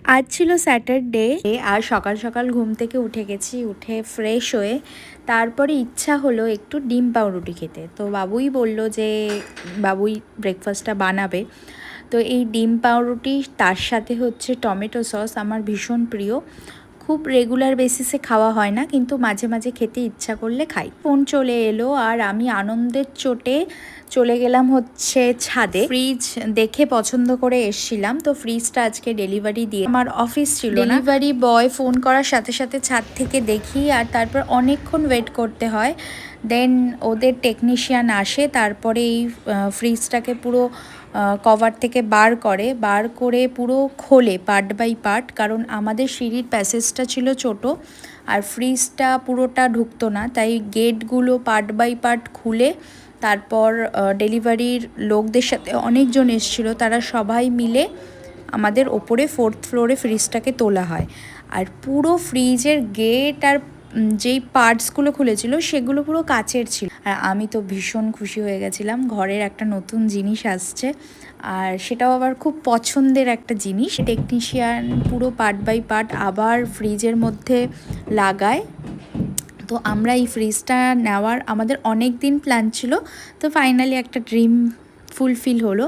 আজ ছিল স্যাটারডে আর সকাল সকাল ঘুম থেকে উঠে গেছি, উঠে ফ্রেশ হয়ে তারপরে ইচ্ছা হলো একটু ডিম পাউরুটি খেতে। তো বাবুই বলল যে বাবুই ব্রেকফাস্টটা বানাবে। তো এই ডিম পাউরুটি তার সাথে হচ্ছে টমেটো সস আমার ভীষণ প্রিয়। খুব রেগুলার বেসিসে খাওয়া হয় না, কিন্তু মাঝে মাঝে খেতে ইচ্ছা করলে খাই। ফোন চলে এলো আর আমি আনন্দের চোটে চলে গেলাম হচ্ছে ছাদে। ফ্রিজ দেখে পছন্দ করে এসছিলাম, তো ফ্রিজটা আজকে ডেলিভারি দিয়ে আমার অফিস ছিল না। ডেলিভারি বয় ফোন করার সাথে সাথে ছাদ থেকে দেখি, আর তারপর অনেকক্ষণ ওয়েট করতে হয়। দেন ওদের টেকনিশিয়ান আসে, তারপরে এই ফ্রিজটাকে পুরো কভার থেকে বার করে পুরো খোলে পার্ট বাই পার্ট, কারণ আমাদের সিঁড়ির প্যাসেজটা ছিল ছোট আর ফ্রিজটা পুরোটা ঢুকতো না, তাই গেটগুলো পার্ট বাই পার্ট খুলে তারপর ডেলিভারির লোকদের সাথে অনেকজন এসেছিলো, তারা সবাই মিলে আমাদের ওপরে 4th ফ্লোরে ফ্রিজটাকে তোলা হয়। আর পুরো ফ্রিজের গেট আর যেই পার্টসগুলো খুলেছিল সেগুলো পুরো কাচের ছিল। আর আমি তো ভীষণ খুশি হয়ে গেছিলাম, ঘরের একটা নতুন জিনিস আসছে, আর সেটাও আবার খুব পছন্দের একটা জিনিস। টেকনিশিয়ান পুরো পার্ট বাই পার্ট আবার ফ্রিজের মধ্যে লাগায়। তো আমরা এই ফ্রিজটা নেওয়ার আমাদের অনেক দিন প্ল্যান ছিল, তো ফাইনালি একটা ড্রিম ফুলফিল হলো।